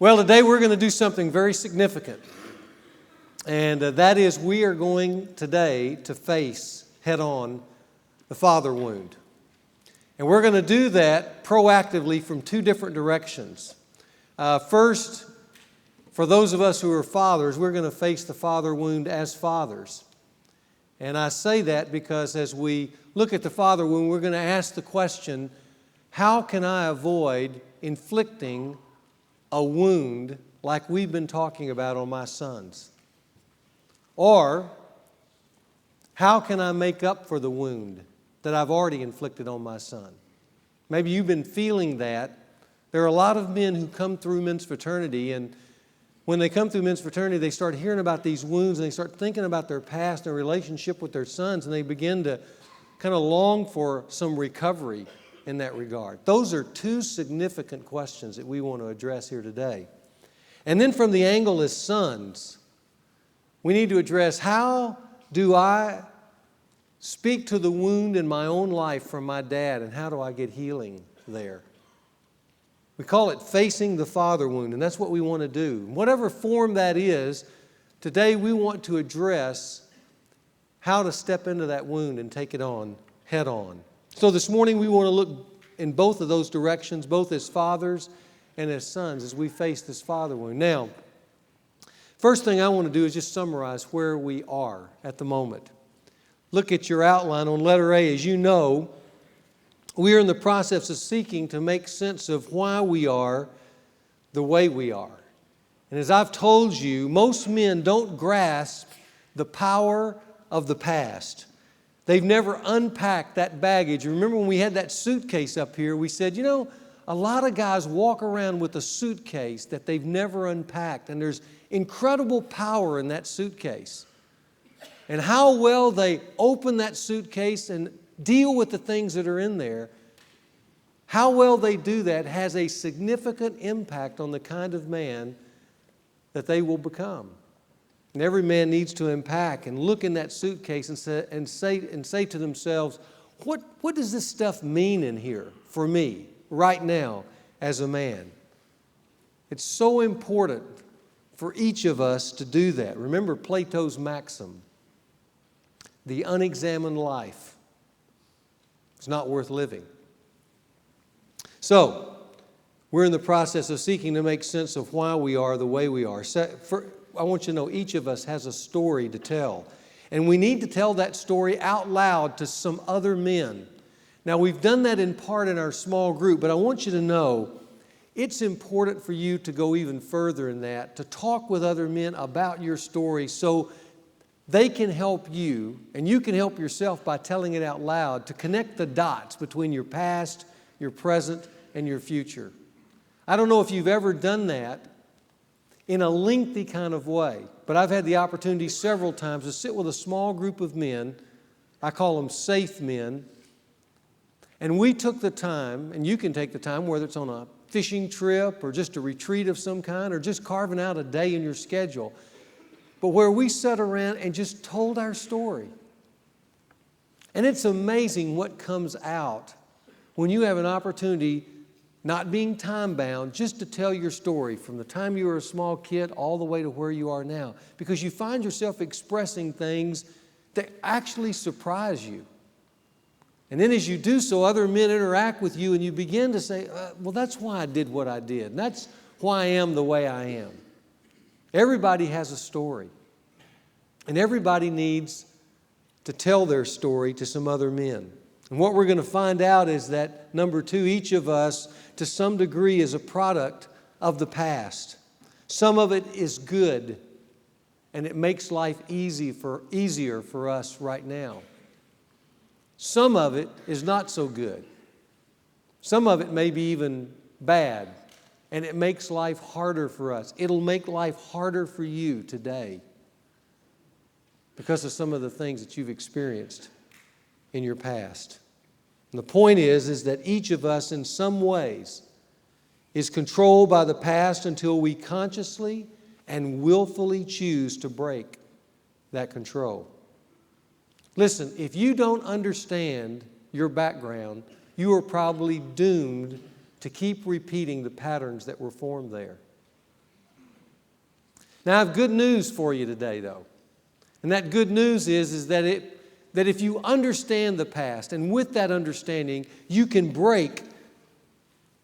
Well, today we're going to do something very significant. And that is we are going today to face head-on the father wound. And we're going to do that proactively from two different directions. First, for those of us who are fathers, we're going to face the father wound as fathers. And I say that because as we look at the father wound, we're going to ask the question, how can I avoid inflicting a wound like we've been talking about on my sons? Or, how can I make up for the wound that I've already inflicted on my son? Maybe you've been feeling that. There are a lot of men who come through men's fraternity, and when they come through men's fraternity, they start hearing about these wounds, and they start thinking about their past and their relationship with their sons, and they begin to kind of long for some recovery in that regard. Those are two significant questions that we want to address here today. And then from the angle as sons, we need to address, how do I speak to the wound in my own life from my dad, and how do I get healing there? We call it facing the father wound, and that's what we want to do. Whatever form that is, today we want to address how to step into that wound and take it on head on. So this morning we want to look in both of those directions, both as fathers and as sons, as we face this father wound. Now, first thing I want to do is just summarize where we are at the moment. Look at your outline on letter A. As you know, we are in the process of seeking to make sense of why we are the way we are. And as I've told you, most men don't grasp the power of the past. They've never unpacked that baggage. Remember when we had that suitcase up here, we said, a lot of guys walk around with a suitcase that they've never unpacked, and there's incredible power in that suitcase. And how well they open that suitcase and deal with the things that are in there, how well they do that has a significant impact on the kind of man that they will become. And every man needs to unpack and look in that suitcase and say to themselves, what does this stuff mean in here for me right now as a man? It's so important for each of us to do that. Remember Plato's maxim, the unexamined life is not worth living. So, we're in the process of seeking to make sense of why we are the way we are. I want you to know each of us has a story to tell. And we need to tell that story out loud to some other men. Now, we've done that in part in our small group, but I want you to know it's important for you to go even further in that, to talk with other men about your story so they can help you, and you can help yourself by telling it out loud, to connect the dots between your past, your present, and your future. I don't know if you've ever done that in a lengthy kind of way, but I've had the opportunity several times to sit with a small group of men. I call them safe men. And we took the time, and you can take the time, whether it's on a fishing trip or just a retreat of some kind or just carving out a day in your schedule, but where we sat around and just told our story. And it's amazing what comes out when you have an opportunity, not being time-bound, just to tell your story from the time you were a small kid all the way to where you are now. Because you find yourself expressing things that actually surprise you. And then as you do so, other men interact with you and you begin to say, well, that's why I did what I did. And that's why I am the way I am. Everybody has a story. And everybody needs to tell their story to some other men. And what we're going to find out is that, number two, each of us, to some degree, is a product of the past. Some of it is good, and it makes life easier for us right now. Some of it is not so good. Some of it may be even bad, and it makes life harder for us. It'll make life harder for you today because of some of the things that you've experienced in your past. And the point is that each of us in some ways is controlled by the past until we consciously and willfully choose to break that control. Listen, if you don't understand your background, you are probably doomed to keep repeating the patterns that were formed there. Now, I have good news for you today, though. And that good news is that if you understand the past, and with that understanding, you can break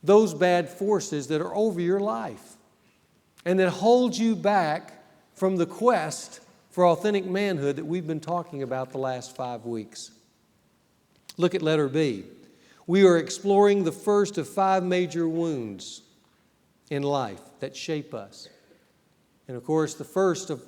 those bad forces that are over your life and that hold you back from the quest for authentic manhood that we've been talking about the last 5 weeks. Look at letter B. We are exploring the first of 5 major wounds in life that shape us. And of course, the first of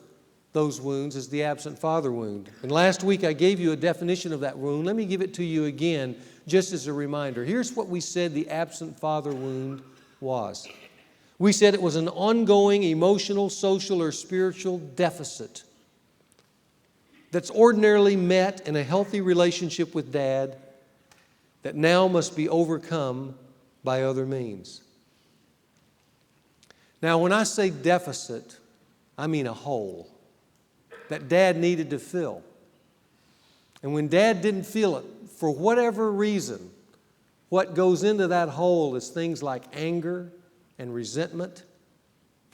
those wounds is the absent father wound. And last week I gave you a definition of that wound. Let me give it to you again just as a reminder. Here's what we said the absent father wound was. We said it was an ongoing emotional, social, or spiritual deficit that's ordinarily met in a healthy relationship with Dad that now must be overcome by other means. Now, when I say deficit, I mean a hole that Dad needed to fill. And when Dad didn't fill it, for whatever reason, what goes into that hole is things like anger and resentment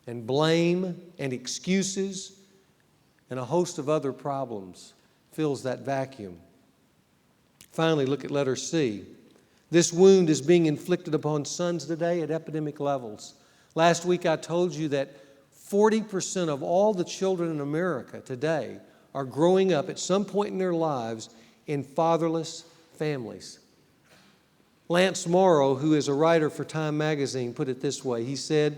and blame and excuses and a host of other problems fills that vacuum. Finally, look at letter C. This wound is being inflicted upon sons today at epidemic levels. Last week I told you that 40% of all the children in America today are growing up at some point in their lives in fatherless families. Lance Morrow, who is a writer for Time magazine, put it this way. He said,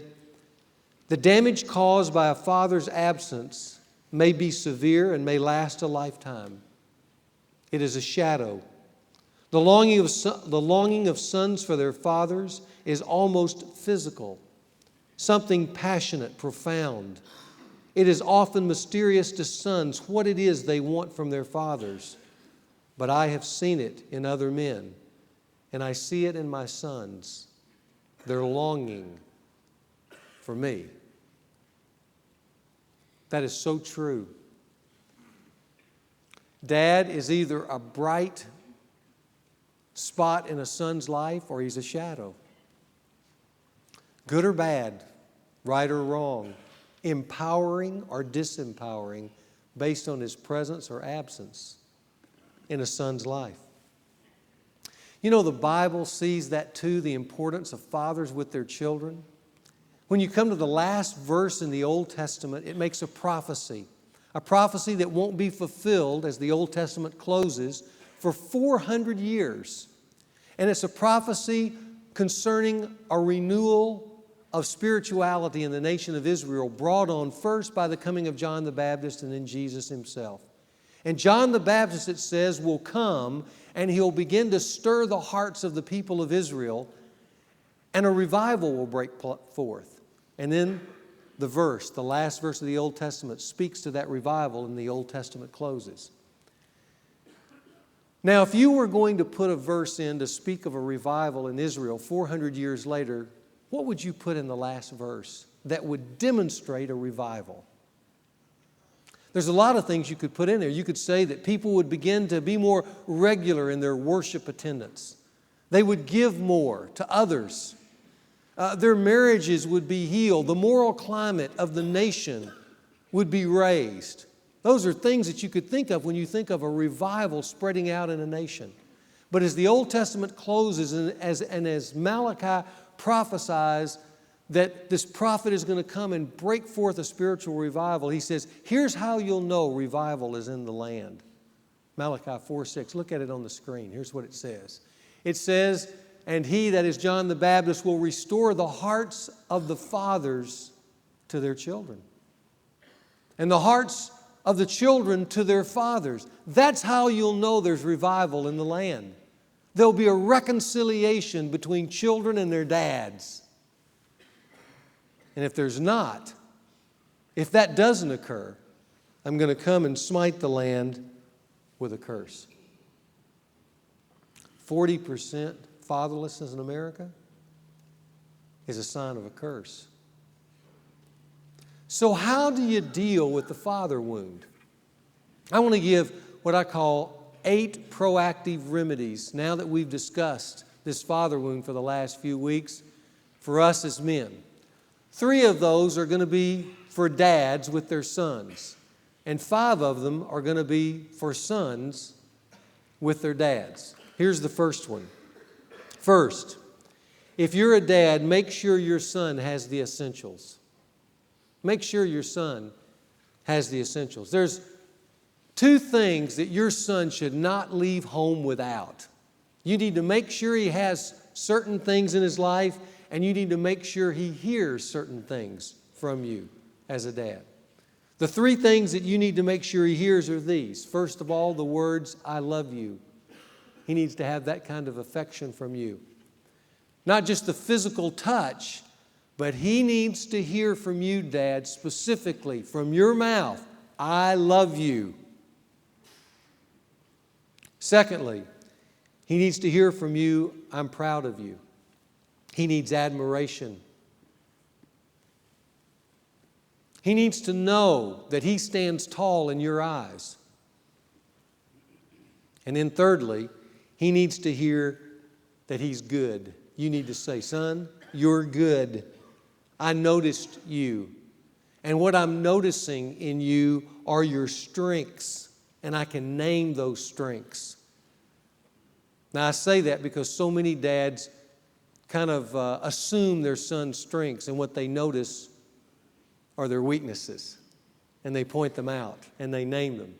"The damage caused by a father's absence may be severe and may last a lifetime. It is a shadow. The longing of sons for their fathers is almost physical, something passionate, profound. It is often mysterious to sons what it is they want from their fathers. But I have seen it in other men, and I see it in my sons, their longing for me." That is so true. Dad is either a bright spot in a son's life or he's a shadow. Good or bad, right or wrong, empowering or disempowering based on his presence or absence in a son's life. You know, the Bible sees that too, the importance of fathers with their children. When you come to the last verse in the Old Testament, it makes a prophecy that won't be fulfilled as the Old Testament closes for 400 years. And it's a prophecy concerning a renewal of spirituality in the nation of Israel, brought on first by the coming of John the Baptist and then Jesus himself. And John the Baptist, it says, will come and he'll begin to stir the hearts of the people of Israel, and a revival will break forth. And then the last verse of the Old Testament speaks to that revival, and the Old Testament closes. Now, if you were going to put a verse in to speak of a revival in Israel 400 years later, what would you put in the last verse that would demonstrate a revival? There's a lot of things you could put in there. You could say that people would begin to be more regular in their worship attendance. They would give more to others. Their marriages would be healed. The moral climate of the nation would be raised. Those are things that you could think of when you think of a revival spreading out in a nation. But as the Old Testament closes and as Malachi prophesies that this prophet is going to come and break forth a spiritual revival, he says, here's how you'll know revival is in the land. Malachi 4:6. Look at it on the screen. Here's what it says. It says, "And he," that is John the Baptist, "will restore the hearts of the fathers to their children, and the hearts of the children to their fathers." That's how you'll know there's revival in the land. There'll be a reconciliation between children and their dads. And if there's not, if that doesn't occur, I'm going to come and smite the land with a curse. 40% fatherlessness in America is a sign of a curse. So how do you deal with the father wound? I want to give what I call 8 proactive remedies now that we've discussed this father wound for the last few weeks for us as men. 3 of those are going to be for dads with their sons. And 5 of them are going to be for sons with their dads. Here's the first one. First, if you're a dad, make sure your son has the essentials. Make sure your son has the essentials. There's 2 things that your son should not leave home without. You need to make sure he has certain things in his life, and you need to make sure he hears certain things from you as a dad. The 3 things that you need to make sure he hears are these. First of all, the words, "I love you." He needs to have that kind of affection from you. Not just the physical touch, but he needs to hear from you, Dad, specifically from your mouth, "I love you." Secondly, he needs to hear from you, "I'm proud of you." He needs admiration. He needs to know that he stands tall in your eyes. And then thirdly, he needs to hear that he's good. You need to say, "Son, you're good. I noticed you. And what I'm noticing in you are your strengths, and I can name those strengths." Now, I say that because so many dads kind of assume their son's strengths, and what they notice are their weaknesses. And they point them out, and they name them.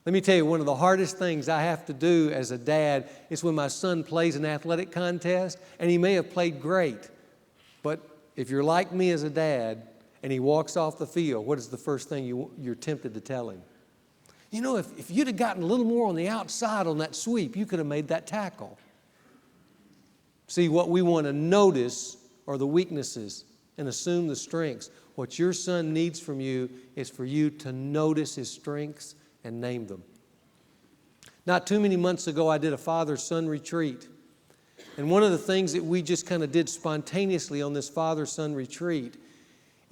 Let me tell you, one of the hardest things I have to do as a dad is when my son plays an athletic contest, and he may have played great, but if you're like me as a dad, and he walks off the field, what is the first thing you're tempted to tell him? "You know, if you'd have gotten a little more on the outside on that sweep, you could have made that tackle." See, what we want to notice are the weaknesses and assume the strengths. What your son needs from you is for you to notice his strengths and name them. Not too many months ago, I did a father-son retreat. And one of the things that we just kind of did spontaneously on this father-son retreat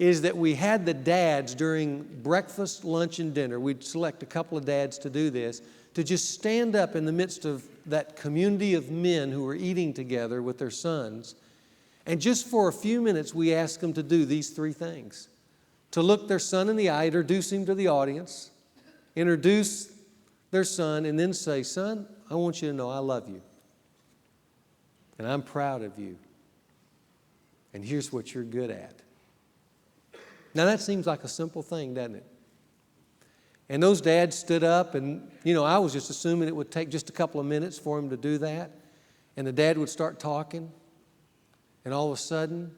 is that we had the dads during breakfast, lunch, and dinner. We'd select a couple of dads to do this, to just stand up in the midst of that community of men who were eating together with their sons. And just for a few minutes, we asked them to do these 3 things. To look their son in the eye, introduce him to the audience, introduce their son, and then say, "Son, I want you to know I love you. And I'm proud of you. And here's what you're good at." Now that seems like a simple thing, doesn't it? And those dads stood up, and I was just assuming it would take just a couple of minutes for him to do that. And the dad would start talking, and all of a sudden,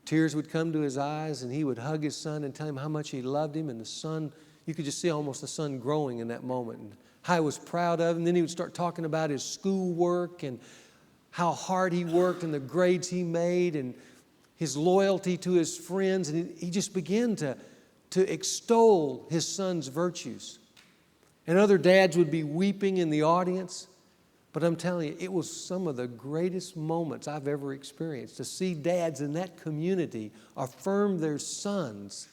tears would come to his eyes, and he would hug his son and tell him how much he loved him. And the son, you could just see almost the son growing in that moment, and how he was proud of him. And then he would start talking about his schoolwork and how hard he worked and the grades he made and his loyalty to his friends. And he just began to extol his son's virtues. And other dads would be weeping in the audience. But I'm telling you, it was some of the greatest moments I've ever experienced to see dads in that community affirm their sons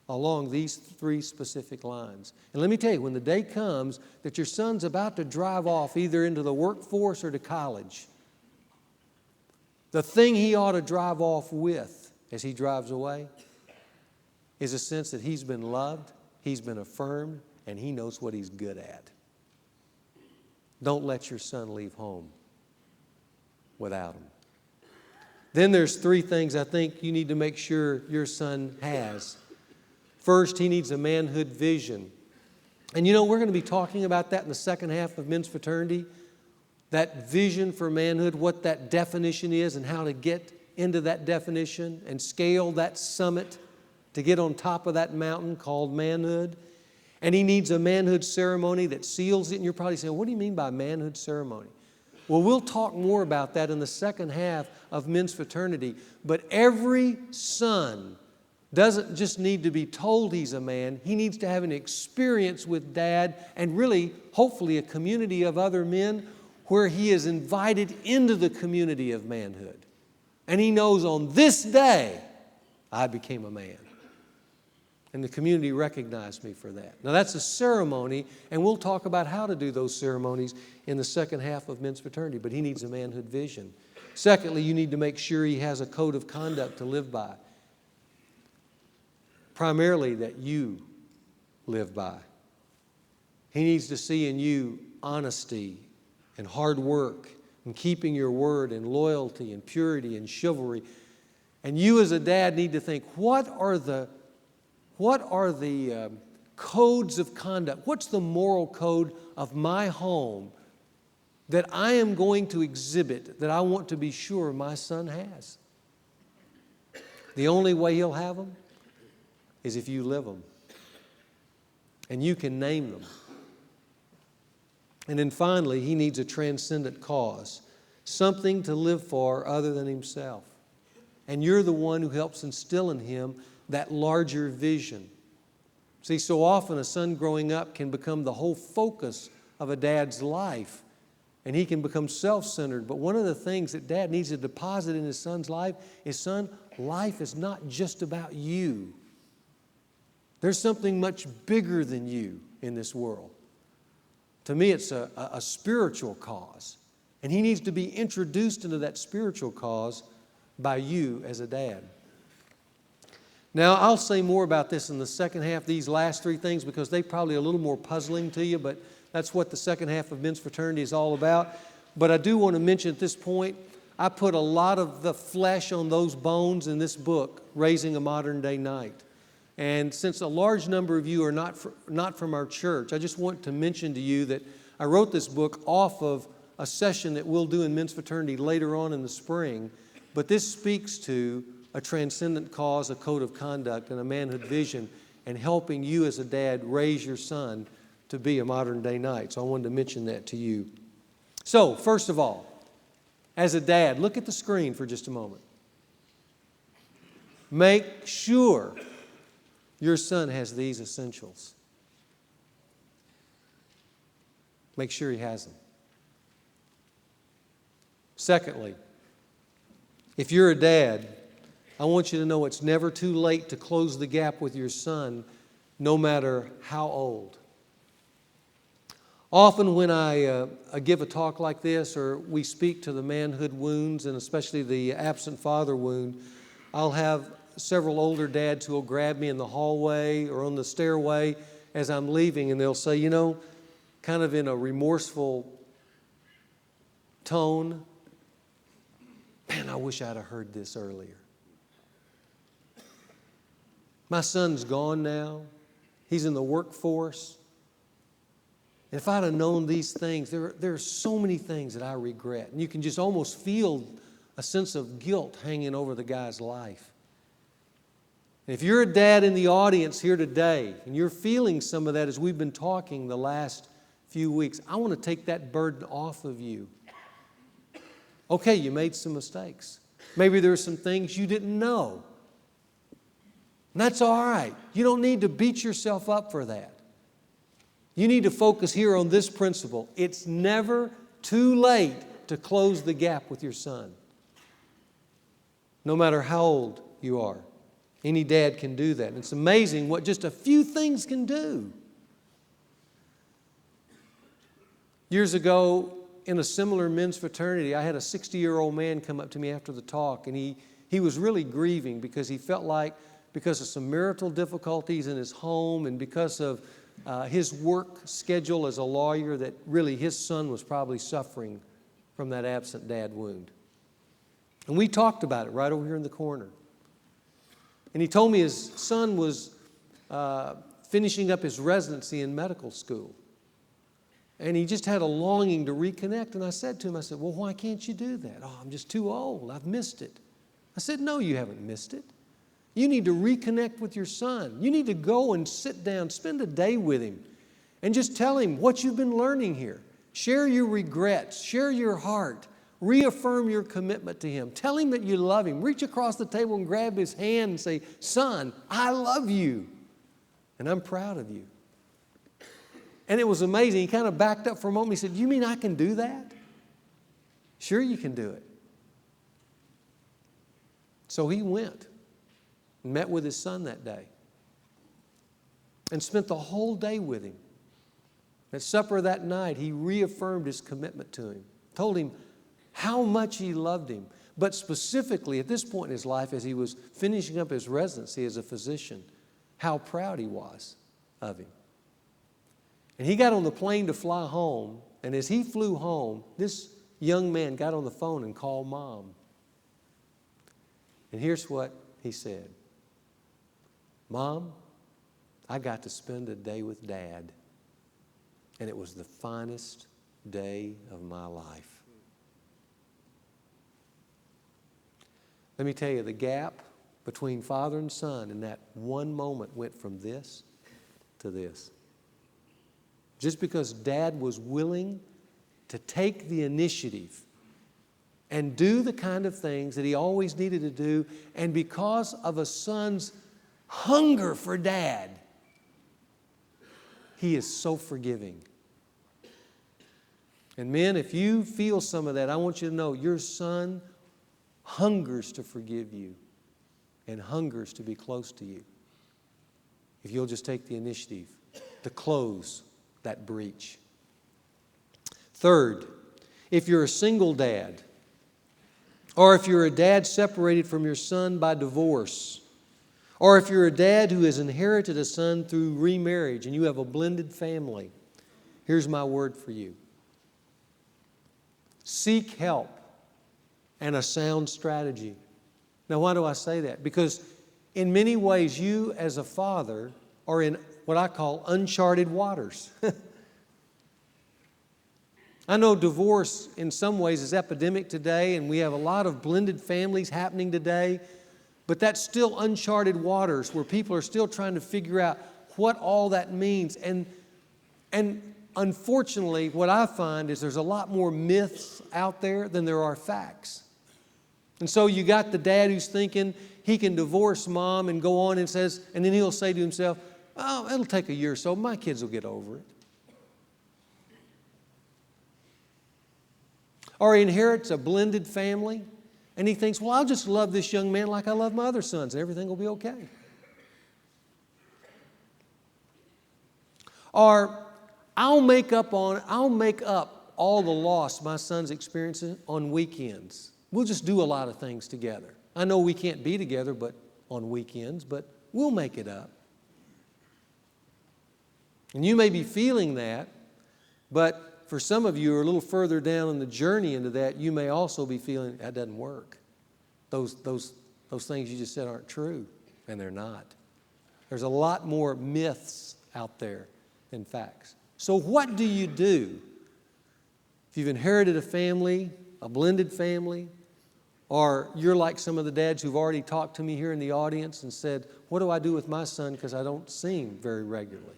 along these 3 specific lines. And let me tell you, when the day comes that your son's about to drive off either into the workforce or to college, the thing he ought to drive off with as he drives away is a sense that he's been loved, he's been affirmed, and he knows what he's good at. Don't let your son leave home without him. Then there's 3 things I think you need to make sure your son has. First, he needs a manhood vision. And we're going to be talking about that in the second half of Men's Fraternity. That vision for manhood, what that definition is and how to get into that definition and scale that summit to get on top of that mountain called manhood. And he needs a manhood ceremony that seals it. And you're probably saying, "What do you mean by manhood ceremony?" Well, we'll talk more about that in the second half of Men's Fraternity. But every son doesn't just need to be told he's a man. He needs to have an experience with Dad and really, hopefully, a community of other men where he is invited into the community of manhood. And he knows on this day, I became a man. And the community recognized me for that. Now that's a ceremony, and we'll talk about how to do those ceremonies in the second half of Men's Fraternity, but he needs a manhood vision. Secondly, you need to make sure he has a code of conduct to live by. primarily that you live by. He needs to see in you honesty and hard work and keeping your word and loyalty and purity and chivalry. And you as a dad need to think, what are the codes of conduct? What's the moral code of my home that I am going to exhibit, that I want to be sure my son has? The only way he'll have them is if you live them. And you can name them. And then finally, he needs a transcendent cause, something to live for other than himself. And you're the one who helps instill in him that larger vision. See, so often a son growing up can become the whole focus of a dad's life, and he can become self-centered. But one of the things that dad needs to deposit in his son's life is, son, life is not just about you. There's something much bigger than you in this world. To me, it's a spiritual cause. And he needs to be introduced into that spiritual cause by you as a dad. Now, I'll say more about this in the second half, these last three things, because they're probably a little more puzzling to you, but that's what the second half of men's fraternity is all about. But I do want to mention at this point, I put a lot of the flesh on those bones in this book, Raising a Modern Day Knight. And since a large number of you are not from our church, I just want to mention to you that I wrote this book off of a session that we'll do in men's fraternity later on in the spring. But this speaks to a transcendent cause, a code of conduct, and a manhood vision, and helping you as a dad raise your son to be a modern day knight. So I wanted to mention that to you. So, first of all, as a dad, look at the screen for just a moment. Make sure your son has these essentials. Make sure he has them. Secondly, if you're a dad, I want you to know it's never too late to close the gap with your son, no matter how old. Often when I give a talk like this, or we speak to the manhood wounds, and especially the absent father wound, I'll have several older dads who will grab me in the hallway or on the stairway as I'm leaving, and they'll say, you know, kind of in a remorseful tone, man, I wish I'd have heard this earlier. My son's gone now. He's in the workforce. If I'd have known these things, there are so many things that I regret. And you can just almost feel a sense of guilt hanging over the guy's life. And if you're a dad in the audience here today, and you're feeling some of that as we've been talking the last few weeks, I want to take that burden off of you. Okay, you made some mistakes. Maybe there are some things you didn't know. And that's all right. You don't need to beat yourself up for that. You need to focus here on this principle. It's never too late to close the gap with your son. No matter how old you are. Any dad can do that. And it's amazing what just a few things can do. Years ago, in a similar men's fraternity, I had a 60-year-old man come up to me after the talk, and he was really grieving because he felt like, because of some marital difficulties in his home and because of his work schedule as a lawyer, that really his son was probably suffering from that absent dad wound. And we talked about it right over here in the corner. And he told me his son was finishing up his residency in medical school. And he just had a longing to reconnect. And I said to him, I said, well, why can't you do that? Oh, I'm just too old. I've missed it. I said, no, you haven't missed it. You need to reconnect with your son. You need to go and sit down, spend a day with him, and just tell him what you've been learning here. Share your regrets. Share your heart. Reaffirm your commitment to him. Tell him that you love him. Reach across the table and grab his hand and say, son, I love you, and I'm proud of you. And it was amazing. He kind of backed up for a moment. He said, you mean I can do that? Sure, you can do it. So he went and met with his son that day and spent the whole day with him. At supper that night, he reaffirmed his commitment to him, told him how much he loved him, but specifically at this point in his life, as he was finishing up his residency as a physician, how proud he was of him. And he got on the plane to fly home, and as he flew home, this young man got on the phone and called Mom. And here's what he said. Mom, I got to spend a day with Dad, and it was the finest day of my life. Let me tell you, the gap between father and son in that one moment went from this to this. Just because Dad was willing to take the initiative and do the kind of things that he always needed to do, and because of a son's hunger for Dad, he is so forgiving. And men, if you feel some of that, I want you to know your son hungers to forgive you and hungers to be close to you. If you'll just take the initiative to close that breach. Third, if you're a single dad, or if you're a dad separated from your son by divorce, or if you're a dad who has inherited a son through remarriage and you have a blended family, here's my word for you. Seek help and a sound strategy. Now, why do I say that? Because in many ways, you as a father are in what I call uncharted waters. I know divorce in some ways is epidemic today, and we have a lot of blended families happening today, but that's still uncharted waters where people are still trying to figure out what all that means. And unfortunately, what I find is there's a lot more myths out there than there are facts. And so you got the dad who's thinking he can divorce mom and go on and then he'll say to himself, oh, it'll take a year or so. My kids will get over it. Or he inherits a blended family and he thinks, well, I'll just love this young man like I love my other sons and everything will be okay. Or I'll make up all the loss my son's experiencing on weekends. We'll just do a lot of things together. I know we can't be together but on weekends, but we'll make it up. And you may be feeling that, but for some of you who are a little further down in the journey into that, you may also be feeling that doesn't work. Those things you just said aren't true, and they're not. There's a lot more myths out there than facts. So what do you do if you've inherited a family, a blended family, or you're like some of the dads who've already talked to me here in the audience and said, what do I do with my son because I don't see him very regularly?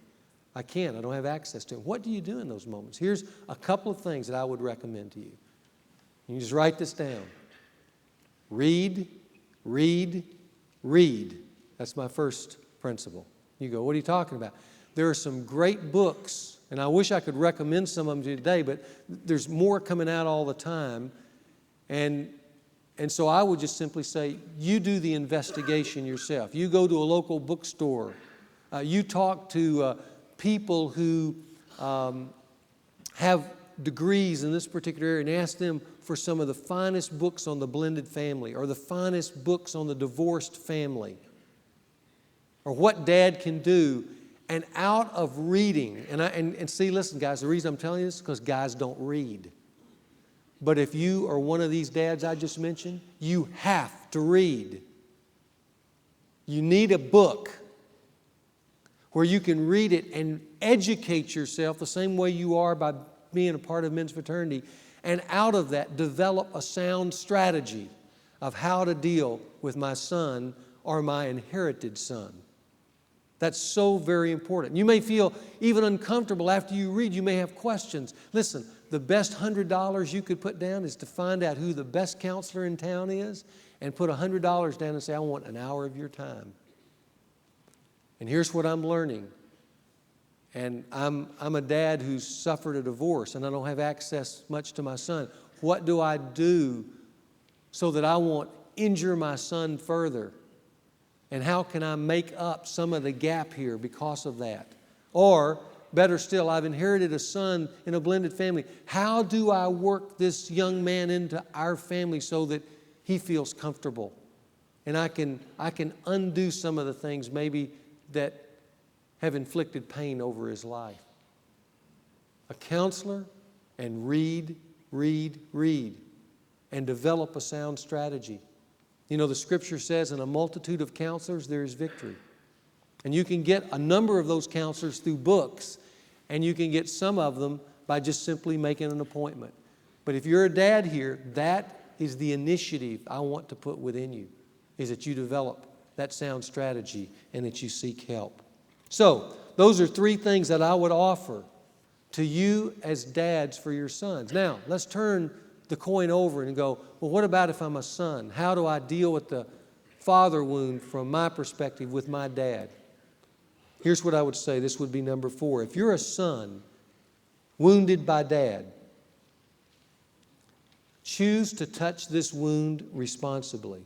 I can't. I don't have access to him. What do you do in those moments? Here's a couple of things that I would recommend to you. You just write this down. Read, read, read. That's my first principle. You go, what are you talking about? There are some great books, and I wish I could recommend some of them to you today, but there's more coming out all the time. And so I would just simply say, you do the investigation yourself. You go to a local bookstore. You talk to people who have degrees in this particular area and ask them for some of the finest books on the blended family or the finest books on the divorced family or what dad can do. And out of reading, and see, listen, guys, the reason I'm telling you this is because guys don't read. But if you are one of these dads I just mentioned, you have to read. You need a book where you can read it and educate yourself the same way you are by being a part of men's fraternity. And out of that, develop a sound strategy of how to deal with my son or my inherited son. That's so very important. You may feel even uncomfortable after you read. You may have questions. Listen, the best $100 you could put down is to find out who the best counselor in town is and put $100 down and say, I want an hour of your time. And here's what I'm learning. And I'm a dad who's suffered a divorce and I don't have access much to my son. What do I do so that I won't injure my son further? And how can I make up some of the gap here because of that? Or, better still, I've inherited a son in a blended family. How do I work this young man into our family so that he feels comfortable? And I can undo some of the things maybe that have inflicted pain over his life. A counselor, and read, and develop a sound strategy. You know, the Scripture says, in a multitude of counselors, there is victory. And you can get a number of those counselors through books, and you can get some of them by just simply making an appointment. But if you're a dad here, that is the initiative I want to put within you, is that you develop that sound strategy and that you seek help. So, those are 3 things that I would offer to you as dads for your sons. Now, let's turn the coin over and go, well, what about if I'm a son? How do I deal with the father wound from my perspective with my dad? Here's what I would say. This would be number 4. If you're a son wounded by dad, choose to touch this wound responsibly.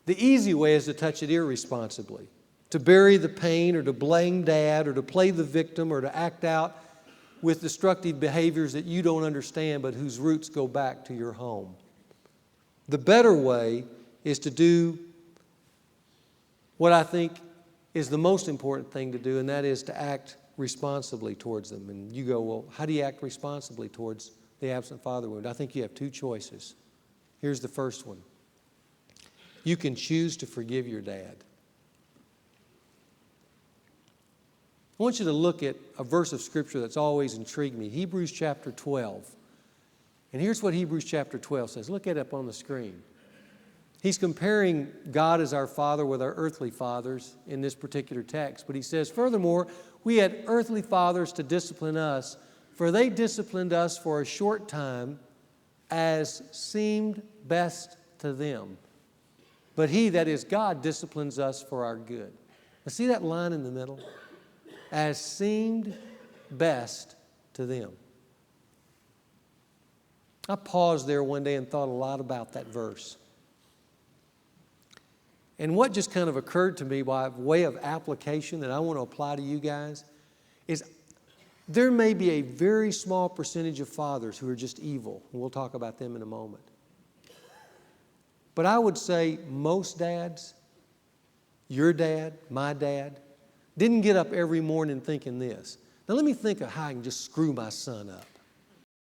The easy way is to touch it irresponsibly, to bury the pain or to blame dad or to play the victim or to act out with destructive behaviors that you don't understand but whose roots go back to your home. The better way is to do what I think is the most important thing to do, and that is to act responsibly towards them. And you go, well, how do you act responsibly towards the absent father wound? I think you have 2 choices. Here's the first one. You can choose to forgive your dad. I want you to look at a verse of Scripture that's always intrigued me, Hebrews chapter 12. And here's what Hebrews chapter 12 says. Look at it up on the screen. He's comparing God as our Father with our earthly fathers in this particular text. But he says, furthermore, we had earthly fathers to discipline us, for they disciplined us for a short time as seemed best to them. But he, that is God, disciplines us for our good. Now see that line in the middle? As seemed best to them. I paused there one day and thought a lot about that verse. And what just kind of occurred to me by way of application that I want to apply to you guys is there may be a very small percentage of fathers who are just evil. And we'll talk about them in a moment. But I would say most dads, your dad, my dad, didn't get up every morning thinking this. Now let me think of how I can just screw my son up.